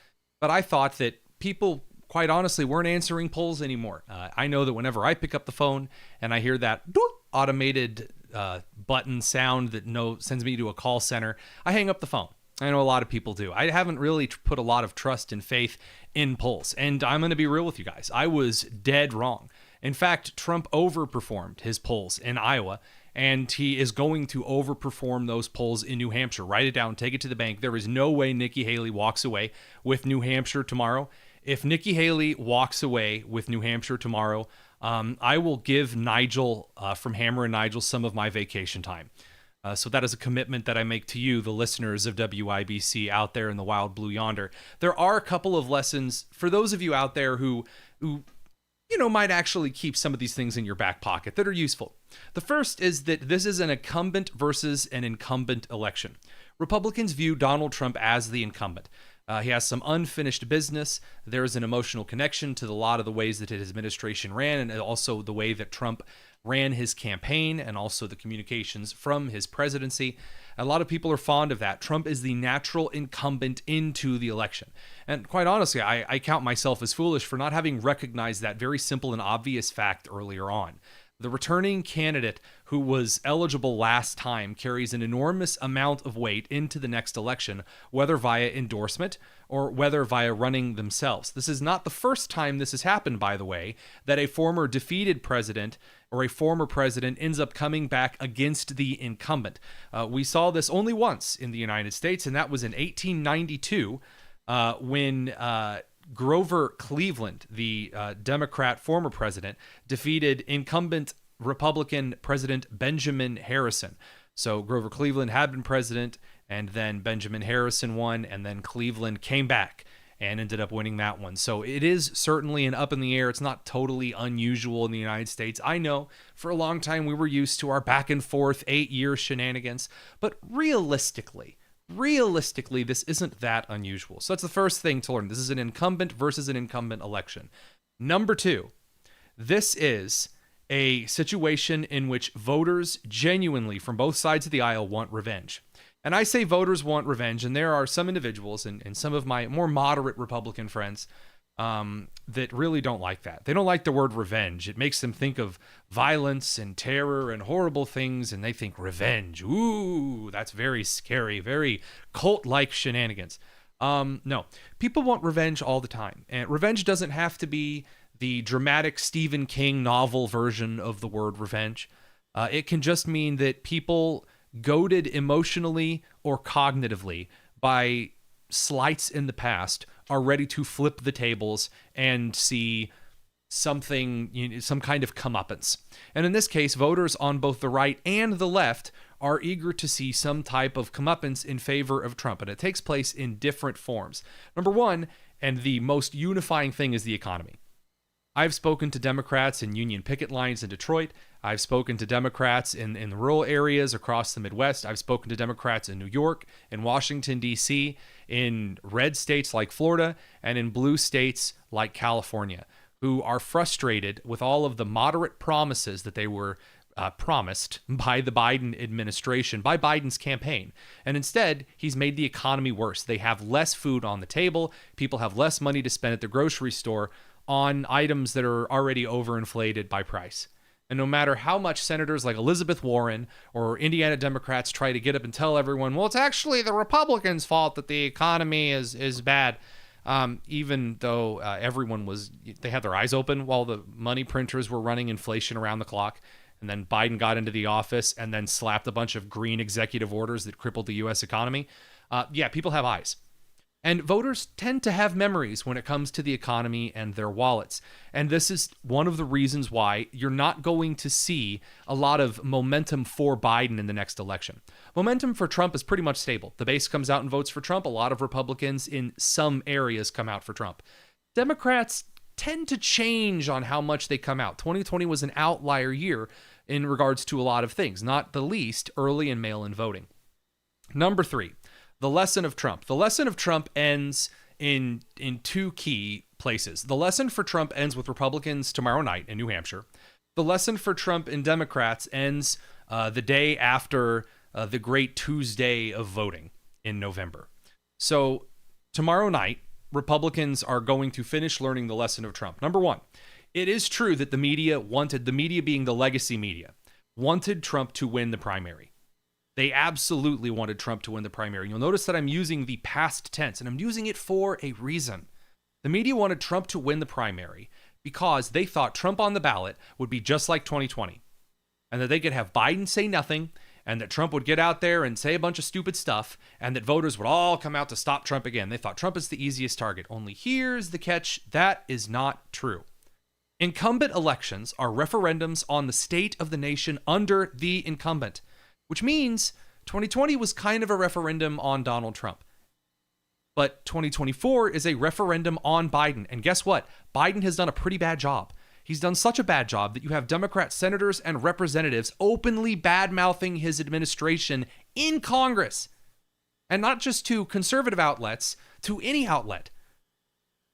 But I thought that people, quite honestly, weren't answering polls anymore. I know that whenever I pick up the phone and I hear that automated button sound that sends me to a call center, I hang up the phone. I know a lot of people do. I haven't really put a lot of trust and faith in polls. And I'm going to be real with you guys. I was dead wrong. In fact, Trump overperformed his polls in Iowa, and he is going to overperform those polls in New Hampshire. Write it down, take it to the bank. There is no way Nikki Haley walks away with New Hampshire tomorrow. If Nikki Haley walks away with New Hampshire tomorrow, I will give Nigel from Hammer and Nigel some of my vacation time. So that is a commitment that I make to you, the listeners of WIBC out there in the wild blue yonder. There are a couple of lessons for those of you out there who might actually keep some of these things in your back pocket that are useful. The first is that this is an incumbent versus an incumbent election. Republicans view Donald Trump as the incumbent. He has some unfinished business. There is an emotional connection to a lot of the ways that his administration ran and also the way that Trump ran his campaign and also the communications from his presidency. A lot of people are fond of that. Trump is the natural incumbent into the election. And quite honestly, I count myself as foolish for not having recognized that very simple and obvious fact earlier on. The returning candidate who was eligible last time carries an enormous amount of weight into the next election, whether via endorsement or whether via running themselves. This is not the first time this has happened, by the way, that a former defeated president or a former president ends up coming back against the incumbent. We saw this only once in the United States, and that was in 1892 when Grover Cleveland, the Democrat former president, defeated incumbent Republican President Benjamin Harrison. So Grover Cleveland had been president and then Benjamin Harrison won, and then Cleveland came back and ended up winning that one. So it is certainly an up in the air. It's not totally unusual in the United States. I know for a long time we were used to our back and forth 8-year shenanigans, but realistically, this isn't that unusual. So that's the first thing to learn. This is an incumbent versus an incumbent election. Number 2, this is a situation in which voters genuinely from both sides of the aisle want revenge. And I say voters want revenge, and there are some individuals and some of my more moderate Republican friends that really don't like that. They don't like the word revenge. It makes them think of violence and terror and horrible things, and they think revenge. Ooh, that's very scary, very cult-like shenanigans. No, people want revenge all the time. And revenge doesn't have to be the dramatic Stephen King novel version of the word revenge. It can just mean that people goaded emotionally or cognitively by slights in the past are ready to flip the tables and see something, some kind of comeuppance. And in this case, voters on both the right and the left are eager to see some type of comeuppance in favor of Trump. And it takes place in different forms. Number 1, and the most unifying thing, is the economy. I've spoken to Democrats in union picket lines in Detroit. I've spoken to Democrats in rural areas across the Midwest. I've spoken to Democrats in New York, in Washington, D.C., in red states like Florida, and in blue states like California, who are frustrated with all of the moderate promises that they were promised by the Biden administration, by Biden's campaign. And instead, he's made the economy worse. They have less food on the table. People have less money to spend at the grocery store on items that are already overinflated by price. And no matter how much senators like Elizabeth Warren or Indiana Democrats try to get up and tell everyone, well, it's actually the Republicans' fault that the economy is bad, even though they had their eyes open while the money printers were running inflation around the clock. And then Biden got into the office and then slapped a bunch of green executive orders that crippled the U.S. economy. People have eyes. And voters tend to have memories when it comes to the economy and their wallets. And this is one of the reasons why you're not going to see a lot of momentum for Biden in the next election. Momentum for Trump is pretty much stable. The base comes out and votes for Trump. A lot of Republicans in some areas come out for Trump. Democrats tend to change on how much they come out. 2020 was an outlier year in regards to a lot of things, not the least early and mail-in voting. Number 3. The lesson of Trump. The lesson of Trump ends in 2 key places. The lesson for Trump ends with Republicans tomorrow night in New Hampshire. The lesson for Trump and Democrats ends the day after the great Tuesday of voting in November. So tomorrow night, Republicans are going to finish learning the lesson of Trump. Number 1, it is true that the media being the legacy media, wanted Trump to win the primary. They absolutely wanted Trump to win the primary. You'll notice that I'm using the past tense, and I'm using it for a reason. The media wanted Trump to win the primary because they thought Trump on the ballot would be just like 2020, and that they could have Biden say nothing, and that Trump would get out there and say a bunch of stupid stuff, and that voters would all come out to stop Trump again. They thought Trump is the easiest target. Only here's the catch. That is not true. Incumbent elections are referendums on the state of the nation under the incumbent, which means 2020 was kind of a referendum on Donald Trump. But 2024 is a referendum on Biden. And guess what? Biden has done a pretty bad job. He's done such a bad job that you have Democrat senators and representatives openly bad-mouthing his administration in Congress. And not just to conservative outlets, to any outlet.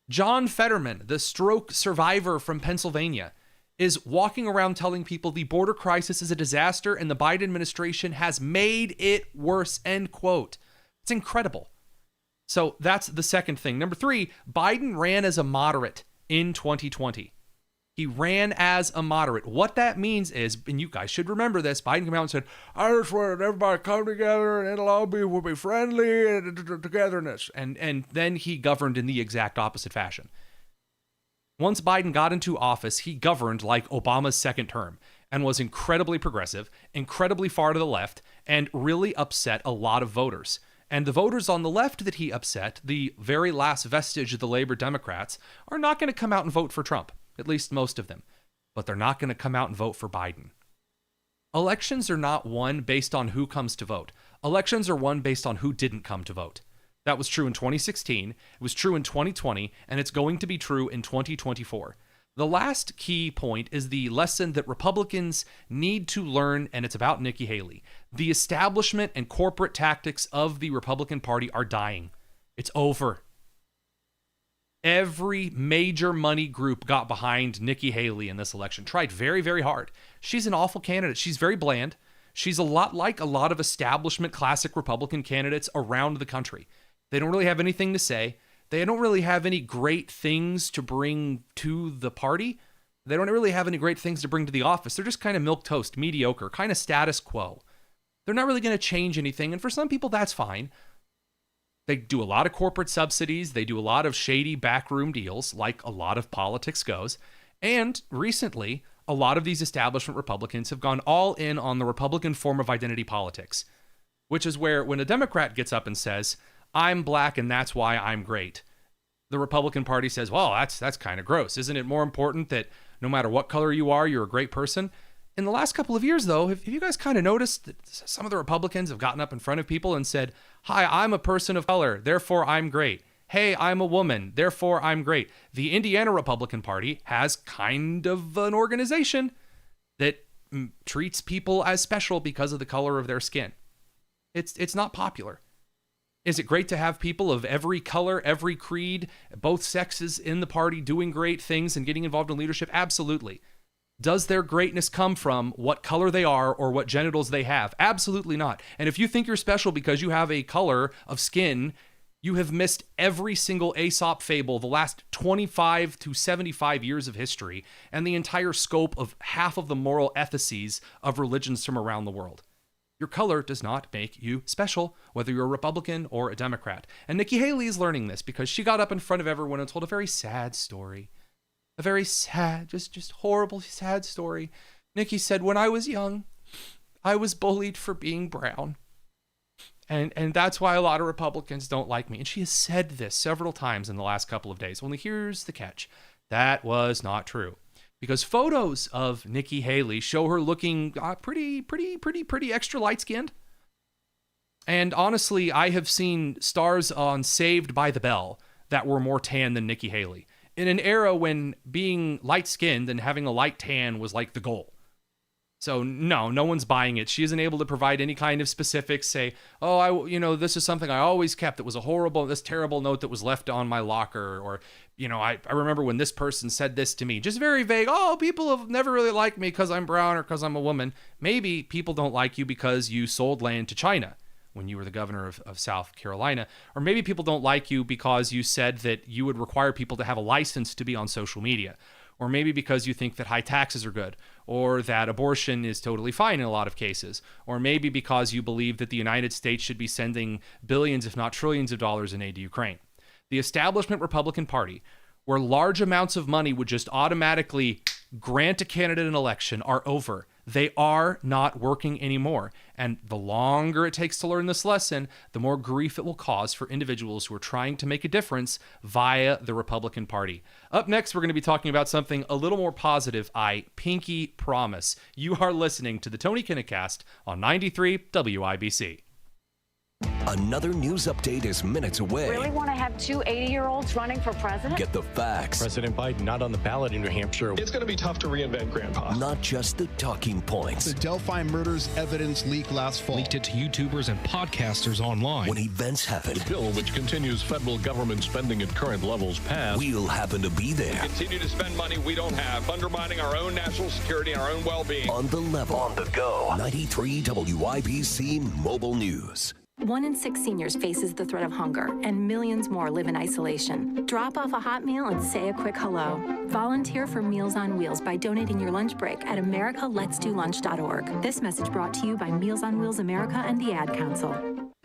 John Fetterman, the stroke survivor from Pennsylvania, is walking around telling people the border crisis is a disaster and the Biden administration has made it worse, end quote. It's incredible. So that's the second thing. Number 3, Biden ran as a moderate in 2020. He ran as a moderate. What that means is, and you guys should remember this, Biden came out and said, I just want everybody to come together and we'll be friendly and togetherness. And then he governed in the exact opposite fashion. Once Biden got into office, he governed like Obama's second term and was incredibly progressive, incredibly far to the left, and really upset a lot of voters. And the voters on the left that he upset, the very last vestige of the Labor Democrats, are not going to come out and vote for Trump, at least most of them. But they're not going to come out and vote for Biden. Elections are not won based on who comes to vote. Elections are won based on who didn't come to vote. That was true in 2016, it was true in 2020, and it's going to be true in 2024. The last key point is the lesson that Republicans need to learn, and it's about Nikki Haley. The establishment and corporate tactics of the Republican Party are dying. It's over. Every major money group got behind Nikki Haley in this election, tried very, very hard. She's an awful candidate. She's very bland. She's a lot like a lot of establishment classic Republican candidates around the country. They don't really have anything to say. They don't really have any great things to bring to the party. They don't really have any great things to bring to the office. They're just kind of milquetoast, mediocre, kind of status quo. They're not really going to change anything. And for some people, that's fine. They do a lot of corporate subsidies. They do a lot of shady backroom deals, like a lot of politics goes. And recently, a lot of these establishment Republicans have gone all in on the Republican form of identity politics, which is where when a Democrat gets up and says, I'm black and that's why I'm great, the Republican Party says, well, that's kind of gross. Isn't it more important that no matter what color you are, you're a great person? In the last couple of years, though, have you guys kind of noticed that some of the Republicans have gotten up in front of people and said, hi, I'm a person of color, therefore I'm great. Hey, I'm a woman, therefore I'm great. The Indiana Republican Party has kind of an organization that treats people as special because of the color of their skin. It's not popular. Is it great to have people of every color, every creed, both sexes in the party doing great things and getting involved in leadership? Absolutely. Does their greatness come from what color they are or what genitals they have? Absolutely not. And if you think you're special because you have a color of skin, you have missed every single Aesop fable, the last 25 to 75 years of history, and the entire scope of half of the moral ethices of religions from around the world. Your color does not make you special, whether you're a Republican or a Democrat. And Nikki Haley is learning this because she got up in front of everyone and told a very sad story. A very sad, just horrible, sad story. Nikki said, when I was young, I was bullied for being brown. And that's why a lot of Republicans don't like me. And she has said this several times in the last couple of days. Only here's the catch. That was not true. Because photos of Nikki Haley show her looking pretty extra light-skinned. And honestly, I have seen stars on Saved by the Bell that were more tan than Nikki Haley. In an era when being light-skinned and having a light tan was like the goal. So no one's buying it. She isn't able to provide any kind of specifics, say, this is something I always kept that was this terrible note that was left on my locker, or, I remember when this person said this to me. Just very vague. Oh, people have never really liked me because I'm brown or because I'm a woman. Maybe people don't like you because you sold land to China when you were the governor of South Carolina. Or maybe people don't like you because you said that you would require people to have a license to be on social media. Or maybe because you think that high taxes are good, or that abortion is totally fine in a lot of cases. Or maybe because you believe that the United States should be sending billions, if not trillions of dollars in aid to Ukraine. The establishment Republican Party, where large amounts of money would just automatically grant a candidate an election, are over. They are not working anymore. And the longer it takes to learn this lesson, the more grief it will cause for individuals who are trying to make a difference via the Republican Party. Up next, we're going to be talking about something a little more positive, I pinky promise. You are listening to the Tony Kinnett Cast on 93 WIBC. Another news update is minutes away. Really want to have two 80-year-olds running for president? Get the facts. President Biden not on the ballot in New Hampshire. It's going to be tough to reinvent Grandpa. Not just the talking points. The Delphi murders evidence leaked last fall. Leaked it to YouTubers and podcasters online. When events happen. The bill, which continues federal government spending at current levels, passed. We'll happen to be there. We continue to spend money we don't have, undermining our own national security and our own well-being. On the level. On the go. 93 WIBC Mobile News. 1 in 6 seniors faces the threat of hunger, and millions more live in isolation. Drop off a hot meal and say a quick hello. Volunteer for Meals on Wheels by donating your lunch break at americaletsdolunch.org. This message brought to you by Meals on Wheels America and the Ad Council.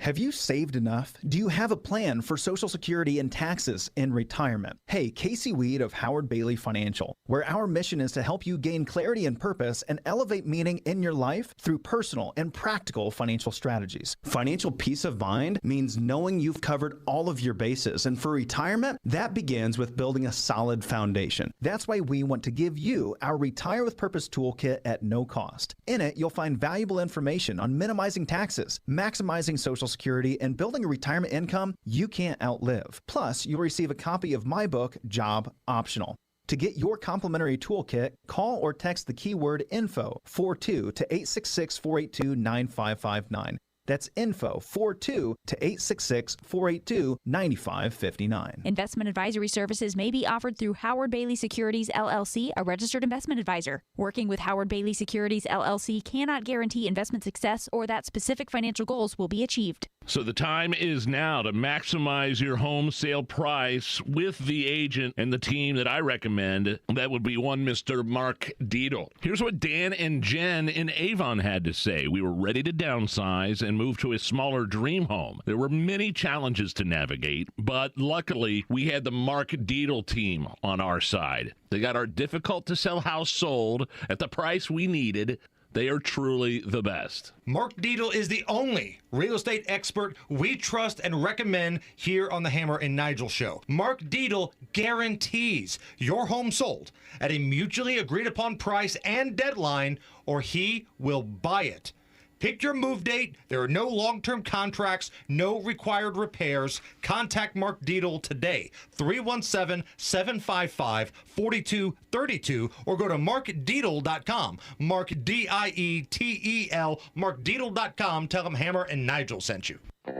Have you saved enough? Do you have a plan for Social Security and taxes in retirement? Hey, Casey Weed of Howard Bailey Financial, where our mission is to help you gain clarity and purpose and elevate meaning in your life through personal and practical financial strategies. Financial peace of mind means knowing you've covered all of your bases, and for retirement, that begins with building a solid foundation. That's why we want to give you our Retire with Purpose toolkit at no cost. In it, you'll find valuable information on minimizing taxes, maximizing Social Security, and building a retirement income you can't outlive. Plus, you'll receive a copy of my book, Job Optional. To get your complimentary toolkit, call or text the keyword INFO 42 to 866-482-9559. That's info 42 to 866-482-9559. Investment advisory services may be offered through Howard Bailey Securities, LLC, a registered investment advisor. Working with Howard Bailey Securities, LLC cannot guarantee investment success or that specific financial goals will be achieved. So the time is now to maximize your home sale price with the agent and the team that I recommend. That would be one Mr. Mark Dietl. Here's what Dan and Jen in Avon had to say. We were ready to downsize and move to a smaller dream home. There were many challenges to navigate, but luckily we had the Mark Dietl team on our side. They got our difficult to sell house sold at the price we needed. They are truly the best. Mark Dietl is the only real estate expert we trust and recommend here on the Hammer and Nigel show. Mark Dietl guarantees your home sold at a mutually agreed upon price and deadline, or he will buy it. Pick your move date. There are no long-term contracts, no required repairs. Contact Mark Dietl today, 317-755-4232, or go to markdietl.com. Mark, D-I-E-T-E-L, markdietl.com. Tell them Hammer and Nigel sent you.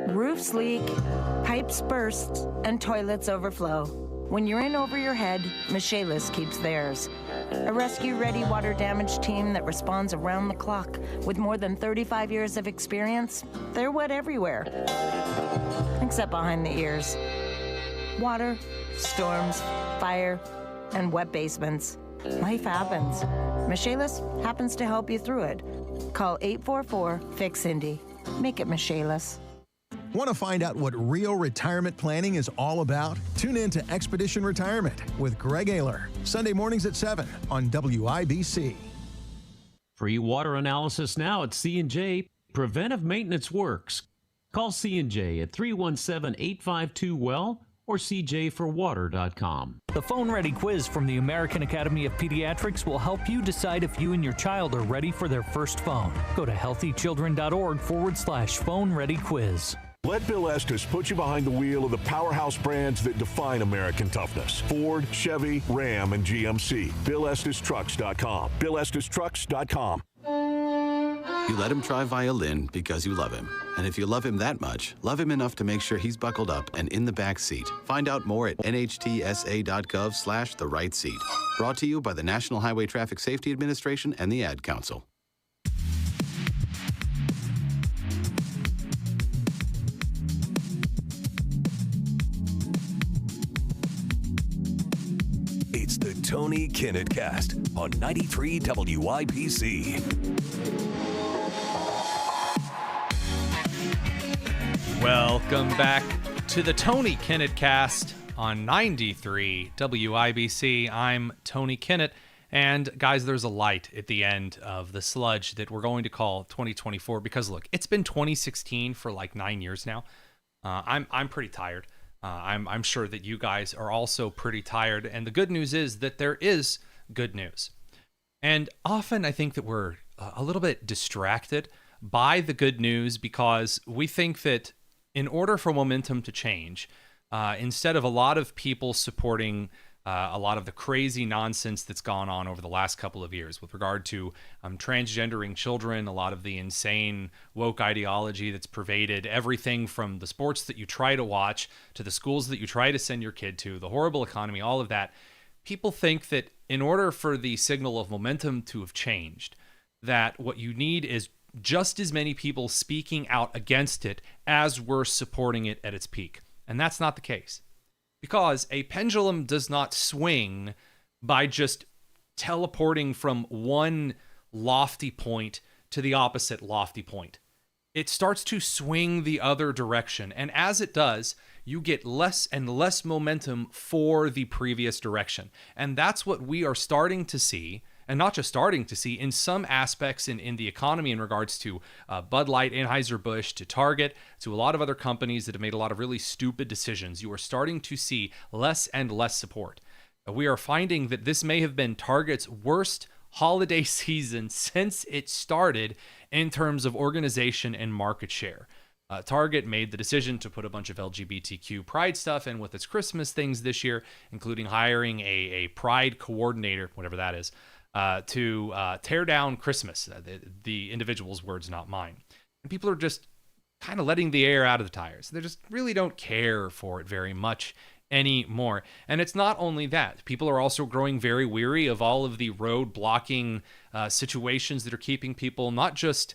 Roofs leak, pipes burst, and toilets overflow. When you're in over your head, Michaelis keeps theirs. A rescue-ready water damage team that responds around the clock. With more than 35 years of experience, they're wet everywhere, except behind the ears. Water, storms, fire, and wet basements. Life happens. Michaelis happens to help you through it. Call 844-FIX-INDY. Make it Michaelis. Want to find out what real retirement planning is all about? Tune in to Expedition Retirement with Greg Ayler, Sunday mornings at 7 on WIBC. Free water analysis now at C&J. Preventive maintenance works. Call C&J at 317-852-WELL or cjforwater.com. The Phone Ready quiz from the American Academy of Pediatrics will help you decide if you and your child are ready for their first phone. Go to healthychildren.org/phone ready quiz. Let Bill Estes put you behind the wheel of the powerhouse brands that define American toughness. Ford, Chevy, Ram, and GMC. BillEstesTrucks.com. BillEstesTrucks.com. You let him try violin because you love him. And if you love him that much, love him enough to make sure he's buckled up and in the back seat. Find out more at nhtsa.gov/the right seat. Brought to you by the National Highway Traffic Safety Administration and the Ad Council. It's the Tony Kinnett Cast on 93 WIBC. Welcome back to the Tony Kinnett Cast on 93 WIBC. I'm Tony Kinnett, and guys, there's a light at the end of the sludge that we're going to call 2024 because look, it's been 2016 for like 9 years now. I'm pretty tired. I'm sure that you guys are also pretty tired, and the good news is that there is good news. And often I think that we're a little bit distracted by the good news because we think that in order for momentum to change, instead of a lot of people supporting a lot of the crazy nonsense that's gone on over the last couple of years with regard to transgendering children, a lot of the insane woke ideology that's pervaded everything from the sports that you try to watch to the schools that you try to send your kid to, the horrible economy, all of that, people think that in order for the signal of momentum to have changed, that what you need is just as many people speaking out against it as were supporting it at its peak. And that's not the case. Because a pendulum does not swing by just teleporting from one lofty point to the opposite lofty point. it starts to swing the other direction. And as it does, you get less and less momentum for the previous direction. And that's what we are starting to see, and not just starting to see, in some aspects in the economy in regards to Bud Light, Anheuser-Busch, to Target, to a lot of other companies that have made a lot of really stupid decisions. You are starting to see less and less support. We are finding that this may have been Target's worst holiday season since it started in terms of organization and market share. Target made the decision to put a bunch of LGBTQ pride stuff in with its Christmas things this year, including hiring a pride coordinator, whatever that is, to tear down Christmas. The individual's words, not mine. And people are just kind of letting the air out of the tires. They just really don't care for it very much anymore. And it's not only that. People are also growing very weary of all of the road blocking situations that are keeping people not just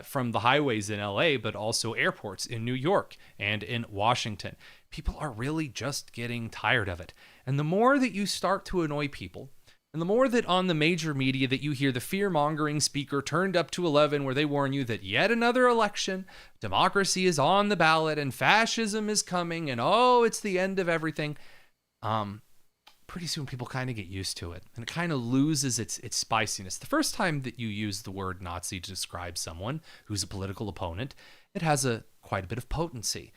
from the highways in LA, but also airports in New York and in Washington. People are really just getting tired of it. And the more that you start to annoy people, and the more that on the major media that you hear the fear-mongering speaker turned up to 11 where they warn you that yet another election, democracy is on the ballot, and fascism is coming, and oh, it's the end of everything, pretty soon people kind of get used to it, and it kind of loses its spiciness. The first time that you use the word Nazi to describe someone who's a political opponent, it has quite a bit of potency.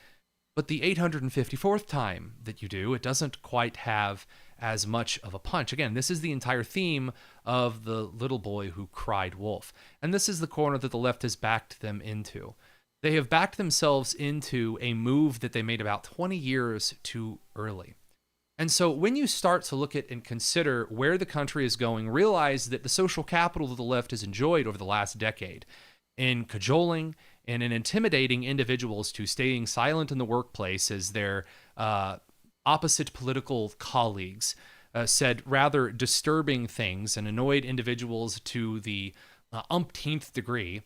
But the 854th time that you do, it doesn't quite have as much of a punch. Again, this is the entire theme of the little boy who cried wolf. And this is the corner that the left has backed them into. They have backed themselves into a move that they made about 20 years too early. And so when you start to look at and consider where the country is going, realize that the social capital that the left has enjoyed over the last decade in cajoling and in intimidating individuals to staying silent in the workplace as their opposite political colleagues said rather disturbing things and annoyed individuals to the umpteenth degree,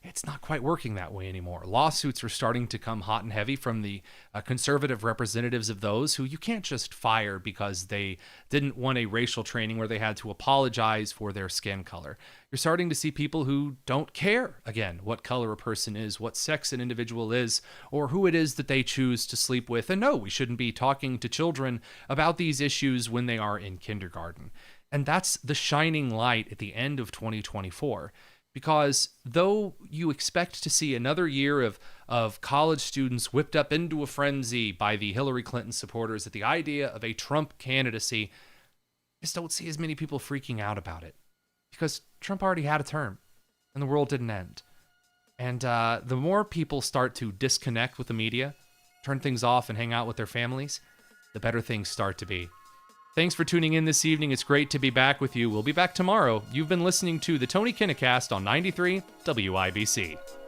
it's not quite working that way anymore. Lawsuits are starting to come hot and heavy from the conservative representatives of those who you can't just fire because they didn't want a racial training where they had to apologize for their skin color. You're starting to see people who don't care, again, what color a person is, what sex an individual is, or who it is that they choose to sleep with. And no, we shouldn't be talking to children about these issues when they are in kindergarten. And that's the shining light at the end of 2024. Because though you expect to see another year of college students whipped up into a frenzy by the Hillary Clinton supporters at the idea of a Trump candidacy, I just don't see as many people freaking out about it. Because Trump already had a term, and the world didn't end. And the more people start to disconnect with the media, turn things off and hang out with their families, the better things start to be. Thanks for tuning in this evening. It's great to be back with you. We'll be back tomorrow. You've been listening to the Tony Kinnett Cast on 93 WIBC.